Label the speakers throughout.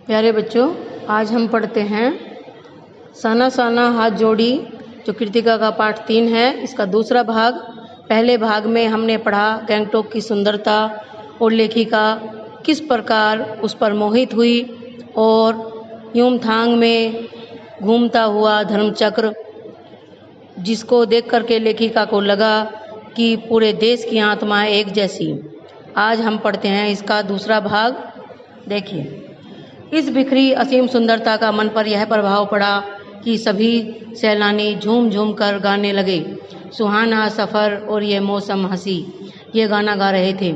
Speaker 1: प्यारे बच्चों, आज हम पढ़ते हैं साना साना हाथ जोड़ी, जो कृतिका का पाठ 3 है। इसका दूसरा भाग। पहले भाग में हमने पढ़ा गैंगटोक की सुंदरता और लेखिका किस प्रकार उस पर मोहित हुई और युमथांग में घूमता हुआ धर्मचक्र, जिसको देख करके लेखिका को लगा कि पूरे देश की आत्मा एक जैसी। आज हम पढ़ते हैं इसका दूसरा भाग। देखिए, इस बिखरी असीम सुंदरता का मन पर यह प्रभाव पड़ा कि सभी सैलानी झूम झूम कर गाने लगे। सुहाना सफ़र और ये मौसम हंसी, ये गाना गा रहे थे।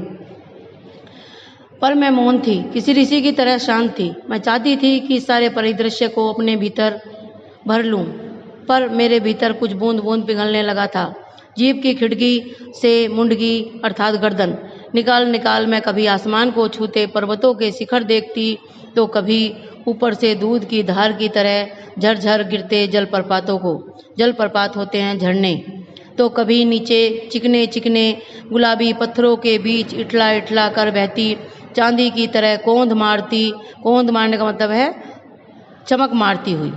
Speaker 1: पर मैं मौन थी, किसी ऋषि की तरह शांत थी। मैं चाहती थी कि इस सारे परिदृश्य को अपने भीतर भर लूं, पर मेरे भीतर कुछ बूंद बूंद पिघलने लगा था। जीभ की खिड़की से मुंडगी अर्थात गर्दन निकाल निकाल मैं कभी आसमान को छूते पर्वतों के शिखर देखती, तो कभी ऊपर से दूध की धार की तरह झरझर गिरते जलप्रपातों को, जलप्रपात होते हैं झरने, तो कभी नीचे चिकने चिकने गुलाबी पत्थरों के बीच इठला इठला कर बहती चांदी की तरह कौंध मारती, कौंध मारने का मतलब है चमक मारती हुई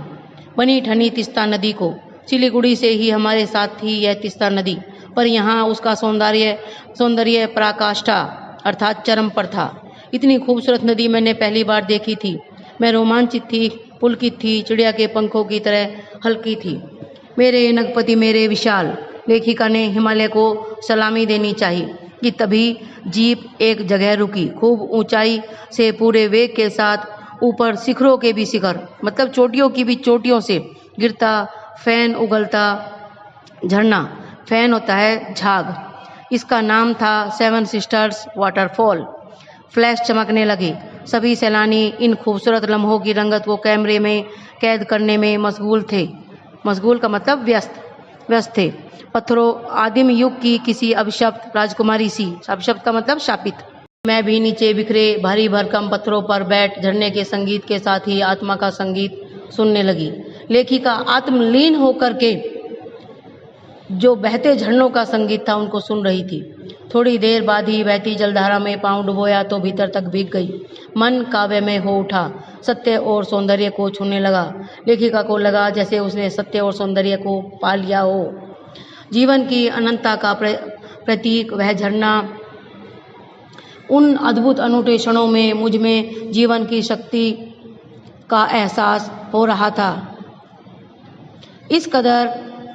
Speaker 1: बनी ठनी तिस्ता नदी को। सिलीगुड़ी से ही हमारे साथ थी यह तिस्ता नदी, पर यहाँ उसका सौंदर्य पराकाष्ठा अर्थात चरम पर था। इतनी खूबसूरत नदी मैंने पहली बार देखी थी। मैं रोमांचित थी, पुलकित थी, चिड़िया के पंखों की तरह हल्की थी। मेरे नगपति मेरे विशाल, लेखिका ने हिमालय को सलामी देनी चाहिए कि तभी जीप एक जगह रुकी। खूब ऊंचाई से पूरे वेग के साथ ऊपर शिखरों के भी शिखर मतलब चोटियों की भी चोटियों से गिरता फैन उगलता झरना, फैन होता है झाग, इसका नाम था 7 सिस्टर्स वाटरफॉल। फ्लैश चमकने लगे। सभी सैलानी इन खूबसूरत लम्हों की रंगत को कैमरे में कैद करने में मशगूल थे। मशगूल का मतलब व्यस्त थे। पत्थरों आदिम युग की किसी अभिशप्त राजकुमारी सी, अभिशप्त का मतलब शापित। मैं भी नीचे बिखरे भारी भरकम पत्थरों पर बैठ झरने के संगीत के साथ ही आत्मा का संगीत सुनने लगी। लेखिका आत्मलीन होकर के जो बहते झरनों का संगीत था उनको सुन रही थी। थोड़ी देर बाद ही बहती जलधारा में पांव डुबोया तो भीतर तक भीग गई। मन काव्य में हो उठा, सत्य और सौंदर्य को छूने लगा। लेखिका को लगा जैसे उसने सत्य और सौंदर्य को पा लिया हो। जीवन की अनंतता का प्रतीक वह झरना, उन अद्भुत अनूठे क्षणों में मुझ में जीवन की शक्ति का एहसास हो रहा था। इस कदर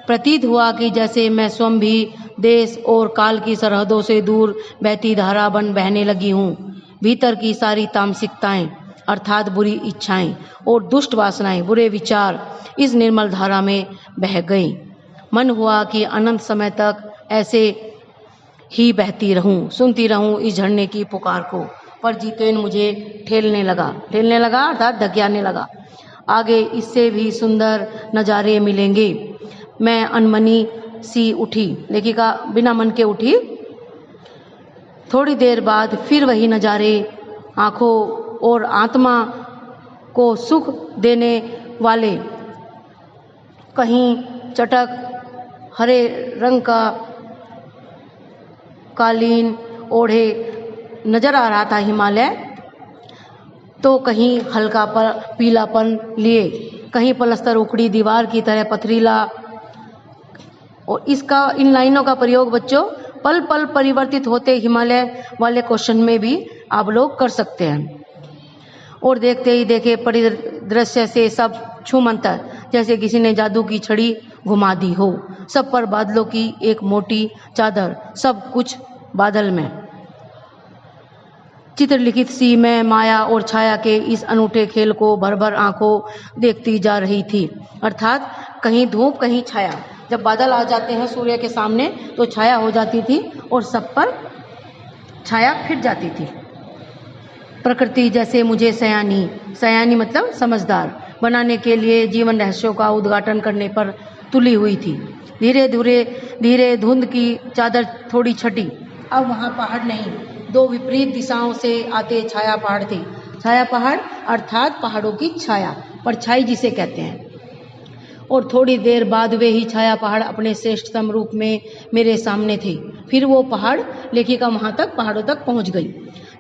Speaker 1: प्रतीत हुआ कि जैसे मैं स्वयं भी देश और काल की सरहदों से दूर बहती धारा बन बहने लगी हूँ। भीतर की सारी तामसिकताएं अर्थात बुरी इच्छाएं और दुष्ट वासनाएं, बुरे विचार इस निर्मल धारा में बह गई। मन हुआ कि अनंत समय तक ऐसे ही बहती रहूं, सुनती रहूं इस झरने की पुकार को। पर जितेन मुझे ठेलने लगा अर्थात धकेलने लगा। आगे इससे भी सुंदर नज़ारे मिलेंगे। मैं अनमनी सी उठी, लेखिका बिना मन के उठी। थोड़ी देर बाद फिर वही नज़ारे, आँखों और आत्मा को सुख देने वाले, कहीं चटक हरे रंग का कालीन ओढ़े नजर आ रहा था हिमालय, तो कहीं हल्का पीलापन लिए, कहीं पलस्तर उखड़ी दीवार की तरह पथरीला। और इन लाइनों का प्रयोग बच्चों पल पल परिवर्तित होते हिमालय वाले क्वेश्चन में भी आप लोग कर सकते हैं। और देखते ही देखे परिदृश्य से सब छूमंतर, जैसे किसी ने जादू की छड़ी घुमा दी हो। सब पर बादलों की एक मोटी चादर, सब कुछ बादल में। चित्रलिखित सी मैं माया और छाया के इस अनूठे खेल को भर भर आंखों देखती जा रही थी। अर्थात कहीं धूप कहीं छाया। जब बादल आ जाते हैं सूर्य के सामने तो छाया हो जाती थी और सब पर छाया फिर जाती थी। प्रकृति जैसे मुझे सयानी मतलब समझदार बनाने के लिए जीवन रहस्यों का उद्घाटन करने पर तुली हुई थी। धीरे धुंध की चादर थोड़ी छटी। अब वहाँ पहाड़ नहीं, 2 विपरीत दिशाओं से आते छाया पहाड़ थे। छाया पहाड़ अर्थात पहाड़ों की छाया, परछाई जिसे कहते हैं। और थोड़ी देर बाद वे ही छाया पहाड़ अपने श्रेष्ठतम रूप में मेरे सामने थे। फिर वो पहाड़, लेखिका वहां तक पहाड़ों तक पहुंच गई।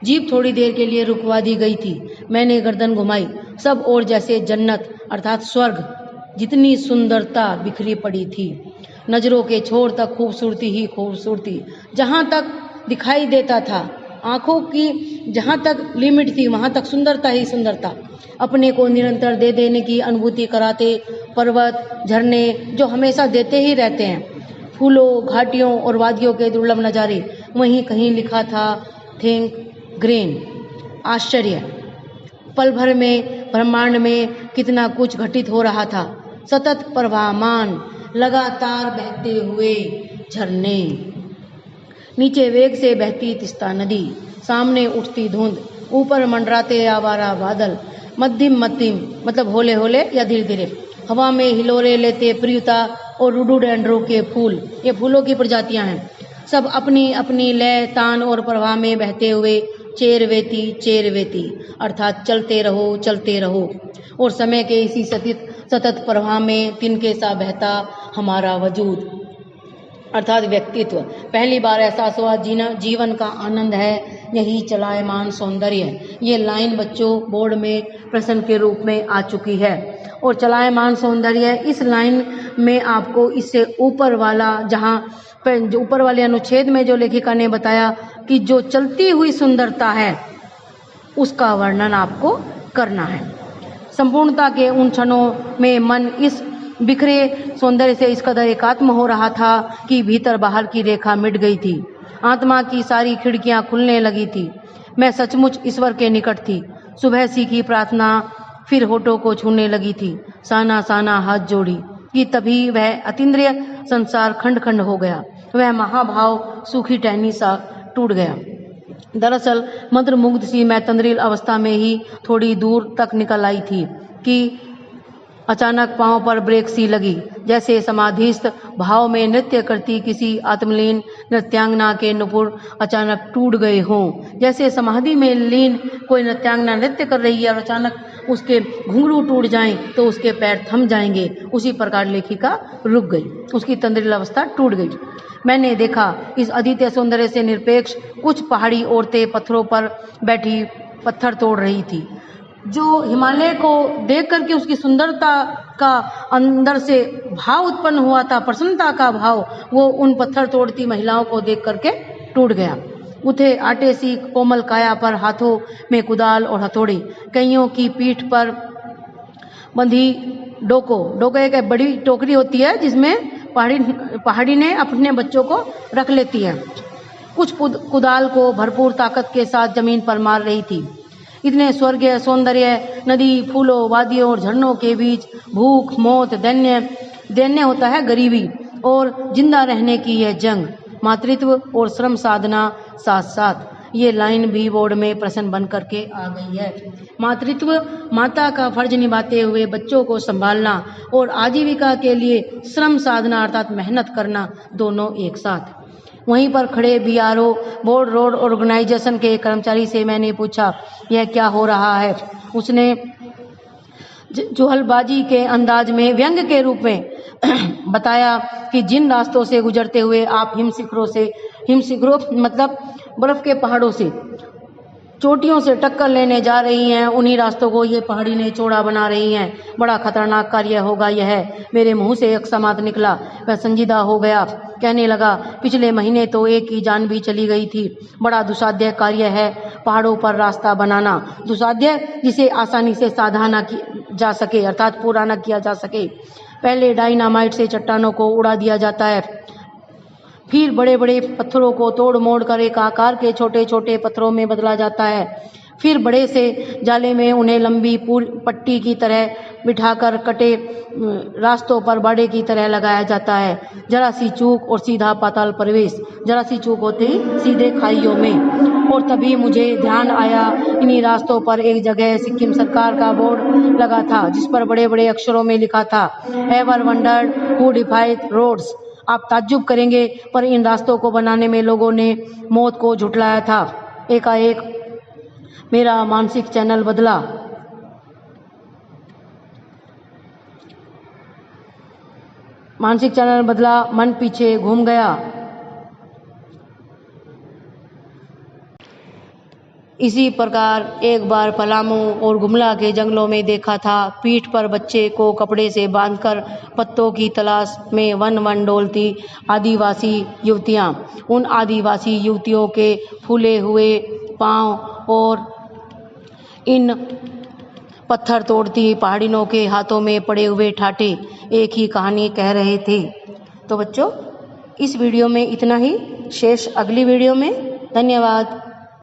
Speaker 1: जीप थोड़ी देर के लिए रुकवा दी गई थी। मैंने गर्दन घुमाई। सब और जैसे जन्नत अर्थात स्वर्ग जितनी सुंदरता बिखरी पड़ी थी। नजरों के छोर तक खूबसूरती ही खूबसूरती, जहाँ तक दिखाई देता था, आंखों की जहाँ तक लिमिट थी वहाँ तक सुंदरता ही सुंदरता। अपने को निरंतर दे देने की अनुभूति कराते पर्वत झरने जो हमेशा देते ही रहते हैं, फूलों घाटियों और वादियों के दुर्लभ नज़ारे। वहीं कहीं लिखा था थिंक ग्रेन, आश्चर्य। पल भर में ब्रह्मांड में कितना कुछ घटित हो रहा था। सतत प्रवाहमान लगातार बहते हुए झरने, नीचे वेग से बहती तीस्ता नदी, सामने उठती धुंध, ऊपर मंडराते आवारा बादल, मध्यम मध्यम मतलब होले होले या धीरे धीरे, हवा में हिलोरे लेते प्रियता और रोडोडेंड्रो के फूल, ये फूलों की प्रजातियां हैं, सब अपनी अपनी लय तान और प्रवाह में बहते हुए चेरवेती चेरवेती अर्थात चलते रहो। और समय के इसी सतत प्रवाह में तिनके सा बहता हमारा वजूद अर्थात व्यक्तित्व। पहली बार एहसास हुआ जीवन का आनंद है यही चलायमान सौंदर्य। ये लाइन बच्चों बोर्ड में प्रश्न के रूप में आ चुकी है। और चलायमान सौंदर्य, इस लाइन में आपको इससे ऊपर वाला जो ऊपर वाले अनुच्छेद में जो लेखिका ने बताया कि जो चलती हुई सुंदरता है उसका वर्णन आपको करना है। संपूर्णता के उन क्षणों में मन इस बिखरे सौंदर्य से इस कदर एकात्म हो रहा था कि भीतर बाहर की रेखा मिट गई थी, आत्मा की सारी खिड़कियां खुलने लगी थी। मैं सचमुच ईश्वर के निकट थी। सुबह सीखी प्रार्थना फिर होठों को छूने लगी थी। साना साना हाथ जोड़ी कि तभी वह अतीन्द्रिय संसार खंड खंड हो गया। वह महाभाव सूखी टहनी सा टूट गया। दरअसल मंत्रमुग्ध सी मैं तंद्रिल अवस्था में ही थोड़ी दूर तक निकल आई थी कि अचानक पांव पर ब्रेक सी लगी, जैसे समाधिस्थ भाव में नृत्य करती किसी आत्मलीन नृत्यांगना के नुपुर अचानक टूट गए हों। जैसे समाधि में लीन कोई नृत्यांगना नृत्य कर रही है और अचानक उसके घुंघरू टूट जाएं तो उसके पैर थम जाएंगे, उसी प्रकार लेखिका रुक गई, उसकी तंद्रिल अवस्था टूट गई। मैंने देखा इस अद्वितीय सौंदर्य से निरपेक्ष कुछ पहाड़ी औरतें पत्थरों पर बैठी पत्थर तोड़ रही थी। जो हिमालय को देख करके उसकी सुंदरता का अंदर से भाव उत्पन्न हुआ था, प्रसन्नता का भाव, वो उन पत्थर तोड़ती महिलाओं को देख करके टूट गया। उठे आटे सी कोमल काया पर हाथों में कुदाल और हथौड़ी, कईयों की पीठ पर बंधी डोको एक बड़ी टोकरी होती है जिसमें पहाड़ी ने अपने बच्चों को रख लेती है। कुछ कुदाल को भरपूर ताकत के साथ जमीन पर मार रही थी। इतने स्वर्गीय सौंदर्य, नदी, फूलों, वादियों और झरनों के बीच भूख, मौत, दैन्य होता है गरीबी और जिंदा रहने की यह जंग, मातृत्व और श्रम साधना साथ साथ। ये लाइन भी बोर्ड में प्रश्न बन करके आ गई है। मातृत्व, माता का फर्ज निभाते हुए बच्चों को संभालना और आजीविका के लिए श्रम साधना अर्थात मेहनत करना, दोनों एक साथ। वहीं पर खड़े बीआरओ बोर्ड रोड ऑर्गेनाइजेशन के कर्मचारी से मैंने पूछा यह क्या हो रहा है। उसने जुहलबाजी के अंदाज में व्यंग के रूप में बताया कि जिन रास्तों से गुजरते हुए आप हिमशिखरों मतलब बर्फ के पहाड़ों से चोटियों से टक्कर लेने जा रही हैं, उन्हीं रास्तों को ये पहाड़ी ने चौड़ा बना रही हैं। बड़ा खतरनाक कार्य होगा यह। मेरे मुंह से एक समात निकला। वह संजीदा हो गया, कहने लगा, पिछले महीने तो एक की जान भी चली गई थी। बड़ा दुसाध्य कार्य है पहाड़ों पर रास्ता बनाना, दुसाध्य जिसे आसानी से साधा न जा सके अर्थात पूरा न किया जा सके। पहले डायनामाइट से चट्टानों को उड़ा दिया जाता है, फिर बड़े बड़े पत्थरों को तोड़ मोड़ कर एक आकार के छोटे छोटे पत्थरों में बदला जाता है, फिर बड़े से जाले में उन्हें लंबी पट्टी की तरह बिठाकर कटे रास्तों पर बाड़े की तरह लगाया जाता है। जरा सी चूक और सीधा पाताल प्रवेश, जरा सी चूक होते ही सीधे खाइयों में। और तभी मुझे ध्यान आया, इन्हीं रास्तों पर एक जगह सिक्किम सरकार का बोर्ड लगा था जिस पर बड़े बड़े अक्षरों में लिखा था, ever wondered who defied roads. आप ताज्जुब करेंगे पर इन रास्तों को बनाने में लोगों ने मौत को झुठलाया था। एकाएक मेरा मानसिक चैनल बदला। मन पीछे घूम गया। इसी प्रकार एक बार पलामू और गुमला के जंगलों में देखा था, पीठ पर बच्चे को कपड़े से बांधकर पत्तों की तलाश में वन वन डोलती आदिवासी युवतियां। उन आदिवासी युवतियों के फूले हुए पांव और इन पत्थर तोड़ती पहाड़ियों के हाथों में पड़े हुए ठाठे एक ही कहानी कह रहे थे। तो बच्चों, इस वीडियो में इतना ही, शेष अगली वीडियो में। धन्यवाद।